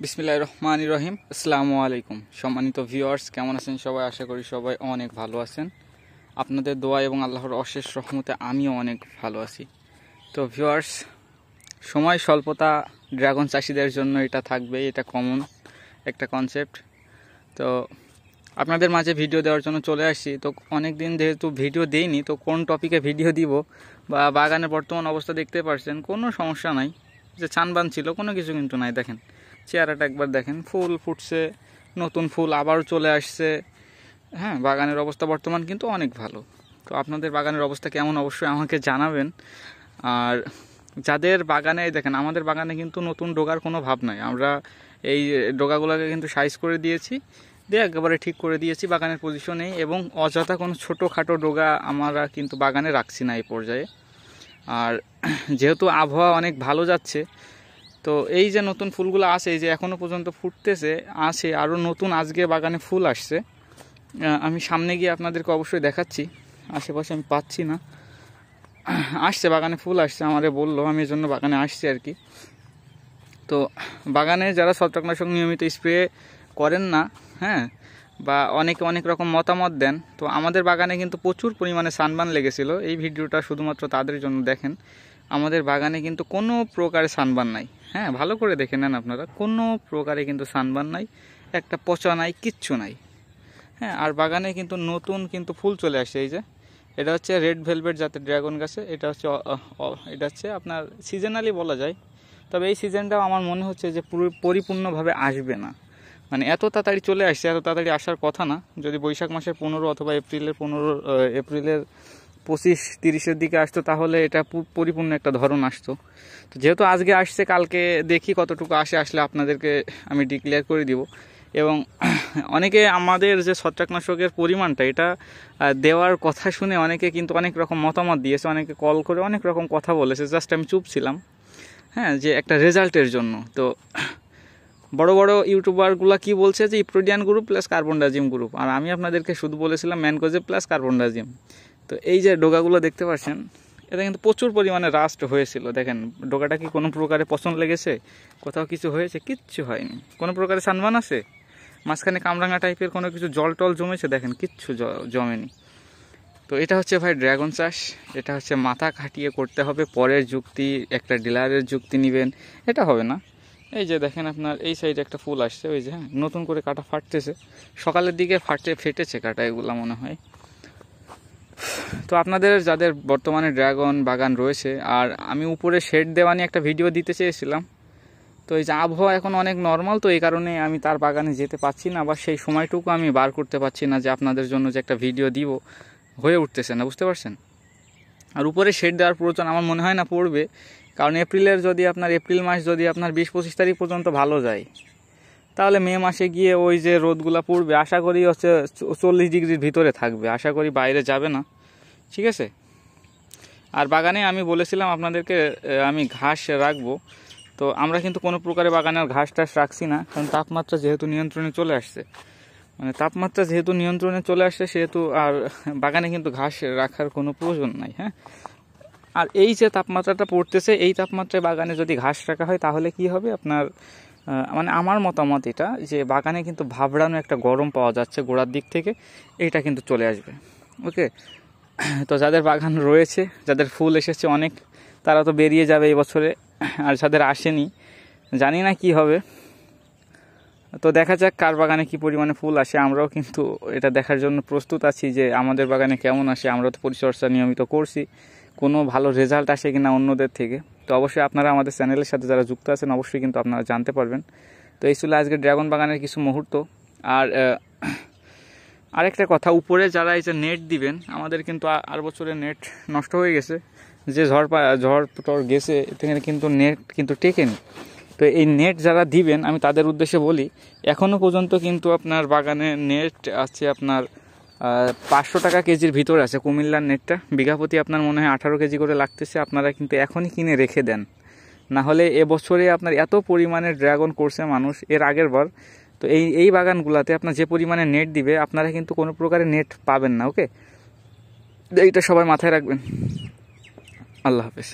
বিসমিল্লাহির রহমানির রহিম। আসসালামু আলাইকুম সম্মানিত ভিউয়ার্স, কেমন আছেন সবাই? আশা করি সবাই অনেক ভালো আছেন। আপনাদের দোয়া এবং আল্লাহর অশেষ রহমতে আমিও অনেক ভালো আছি। তো ভিউয়ার্স, সময় স্বল্পতা ড্রাগন চাষিদের জন্য এটা থাকবে, এটা কমন একটা কনসেপ্ট। তো আপনাদের মাঝে ভিডিও দেওয়ার জন্য চলে আসছি। তো অনেক দিন যেহেতু ভিডিও দেইনি, তো কোন টপিকে ভিডিও দিব বা বাগানের বর্তমান অবস্থা দেখতে পারছেন, কোনো সমস্যা নাই। যে ছানবান ছিল কোনো কিছু কিন্তু নাই। দেখেন চেহারাটা একবার দেখেন, ফুল ফুটছে, নতুন ফুল আবারও চলে আসছে। হ্যাঁ, বাগানের অবস্থা বর্তমান কিন্তু অনেক ভালো। তো আপনাদের বাগানের অবস্থা কেমন অবশ্যই আমাকে জানাবেন। আর যাদের বাগানে দেখেন, আমাদের বাগানে কিন্তু নতুন ডোগার কোনো ভাব নাই। আমরা এই ডোগাগুলোকে কিন্তু সাইজ করে দিয়েছি, দিয়ে একেবারে ঠিক করে দিয়েছি বাগানের পজিশনেই, এবং অযথা কোনো ছোটোখাটো ডোগা আমরা কিন্তু বাগানে রাখছি না এই পর্যায়ে। আর যেহেতু আবহাওয়া অনেক ভালো যাচ্ছে, তো এই যে নতুন ফুলগুলো আসে, এই যে এখনও পর্যন্ত ফুটতেছে আছে, আরও নতুন আজকে বাগানে ফুল আসছে। আমি সামনে গিয়ে আপনাদেরকে অবশ্যই দেখাচ্ছি, আশেপাশে আমি পাচ্ছি না। আসছে বাগানে ফুল আসছে, আমারে বললো, আমি এই জন্য বাগানে আসছি আর কি। তো বাগানে যারা ছত্রাকনাশক নিয়মিত স্প্রে করেন না, হ্যাঁ, বা অনেকে অনেক রকম মতামত দেন, তো আমাদের বাগানে কিন্তু প্রচুর পরিমাণে সানবার্ন লেগেছিল। এই ভিডিওটা শুধুমাত্র তাদের জন্য দেখেন। আমাদের বাগানে কিন্তু কোনো প্রকারে সানবার্ন নাই। হ্যাঁ, ভালো করে দেখে নেন আপনারা, কোনো প্রকারে কিন্তু সানবার্ন নাই, একটা পচা নাই, কিচ্ছু নাই। হ্যাঁ, আর বাগানে কিন্তু নতুন কিন্তু ফুল চলে আসছে। এই যে এটা হচ্ছে রেড ভেলভেট জাতের ড্রাগন গাছে। এটা হচ্ছে আপনার সিজনালি বলা যায়, তবে এই সিজনটাও আমার মনে হচ্ছে যে পরিপূর্ণভাবে আসবে না। মানে এত তাড়াতাড়ি চলে আসছে, এত তাড়াতাড়ি আসার কথা না। যদি বৈশাখ মাসের 15 অথবা এপ্রিলের 25-30-এর দিকে আসতো, তাহলে এটা পরিপূর্ণ একটা ধরন আসতো। তো যেহেতু আজকে আসছে, কালকে দেখি কতটুকু আসলে আপনাদেরকে আমি ডিক্লেয়ার করে দিব। এবং অনেকে আমাদের যে ছত্রাকনাশকের পরিমাণটা, এটা দেওয়ার কথা শুনে অনেকে কিন্তু অনেক রকম মতামত দিয়েছে, অনেকে কল করে অনেক রকম কথা বলেছে। জাস্ট আমি চুপ ছিলাম, হ্যাঁ, যে একটা রেজাল্টের জন্য। তো বড় বড় ইউটিউবারগুলো কি বলছে যে ইপ্রোডিয়ান গ্রুপ প্লাস কার্বনডাজিম গ্রুপ, আর আমি আপনাদেরকে শুধু বলেছিলাম ম্যানকোজেব প্লাস কার্বনডাজিম। তো এই যে ডোগাগুলো দেখতে পাচ্ছেন, এটা কিন্তু প্রচুর পরিমাণে রাস্ট হয়েছিল। দেখেন ডোগাটা কি কোনো প্রকারে পছন্দ লেগেছে? কোথাও কিছু হয়েছে? কিচ্ছু হয়নি। কোনো প্রকারে সানবান আছে? মাঝখানে কামরাঙা টাইপের কোনো কিছু জল টল জমেছে? দেখেন কিচ্ছু জমেনি। তো এটা হচ্ছে ভাই ড্রাগন চাষ। এটা হচ্ছে মাথা খাটিয়ে করতে হবে। পরের যুক্তি, একটা ডিলারের যুক্তি নেবেন, এটা হবে না। এই যে দেখেন আপনার এই সাইডে একটা ফুল আসছে, ওই যে, হ্যাঁ, নতুন করে কাটা ফাটতেছে। সকালের দিকে ফেটেছে কাটা, এগুলো মনে হয়। তো আপনাদের যাদের বর্তমানে ড্রাগন বাগান রয়েছে, আর আমি উপরে শেড দেওয়া নিয়ে একটা ভিডিও দিতে চেয়েছিলাম। তো এই যে আবহাওয়া এখন অনেক নর্মাল, তো এই কারণে আমি তার বাগানে যেতে পারছি না, বা সেই সময়টুকু আমি বার করতে পারছি না যে আপনাদের জন্য যে একটা ভিডিও দিব, হয়ে উঠতেছে না, বুঝতে পারছেন? আর উপরে শেড দেওয়ার প্রয়োজন আমার মনে হয় না পড়বে, কারণ এপ্রিল মাস যদি আপনার 20-25 তারিখ পর্যন্ত ভালো যায়, তাহলে মে মাসে গিয়ে ওই যে রোদগুলা পড়বে, আশা করি হচ্ছে 40 ডিগ্রির ভিতরে থাকবে, আশা করি বাইরে যাবে না। ঠিক আছে? আর বাগানে আমি বলেছিলাম আপনাদেরকে আমি ঘাস রাখবো, তো আমরা কিন্তু কোনো প্রকারে বাগানে আর ঘাস টাস রাখছি না, কারণ তাপমাত্রা যেহেতু নিয়ন্ত্রণে চলে আসছে, সেহেতু আর বাগানে কিন্তু ঘাস রাখার কোনো প্রয়োজন নাই। হ্যাঁ, আর এই যে তাপমাত্রাটা পড়তেছে, এই তাপমাত্রায় বাগানে যদি ঘাস রাখা হয়, তাহলে কি হবে আপনার, মানে আমার মতামত এটা, যে বাগানে কিন্তু ভাবড়ানো একটা গরম পাওয়া যাচ্ছে গোড়ার দিক থেকে, এইটা কিন্তু চলে আসবে। ওকে, তো যাদের বাগান রয়েছে, যাদের ফুল এসেছে অনেক, তারা তো বেরিয়ে যাবে এই বছরে, আর যাদের আসেনি জানি না কি হবে। তো দেখা যাক কার বাগানে কি পরিমাণে ফুল আসে। আমরাও কিন্তু এটা দেখার জন্য প্রস্তুত আছি যে আমাদের বাগানে কেমন আসে। আমরা তো পরিচর্যা নিয়মিত করছি, কোনো ভালো রেজাল্ট আসে কিনা অন্যদের থেকে। তো অবশ্যই আপনারা আমাদের চ্যানেলের সাথে যারা যুক্ত আছেন, অবশ্যই কিন্তু আপনারা জানতে পারবেন। তো এই ছিল আজকে ড্রাগন বাগানের কিছু মুহূর্ত। আর আরেকটা কথা, উপরে যারা এই যে নেট দিবেন, আমাদের কিন্তু আর বছরে নেট নষ্ট হয়ে গেছে, যে ঝড় টড় গেছে, এখানে কিন্তু নেট কিন্তু টেকেনি। তো এই নেট যারা দিবেন, আমি তাদের উদ্দেশ্যে বলি, এখনও পর্যন্ত কিন্তু আপনার বাগানে নেট আছে আপনার 500 টাকা কেজির ভিতরে আছে। কুমিল্লার নেটটা বিঘা প্রতি আপনার মনে হয় 18 কেজি করে লাগতেছে। আপনারা কিন্তু এখনই কিনে রেখে দেন, না হলে এবছরে আপনার এত পরিমাণে ড্রাগন করছে মানুষ এর আগের বার। তো এই বাগানগুলোতে আপনার যে পরিমাণে নেট দিবে, আপনারা কিন্তু কোনো প্রকারের নেট পাবেন না। ওকে, এইটা সবাই মাথায় রাখবেন। আল্লাহ হাফেজ।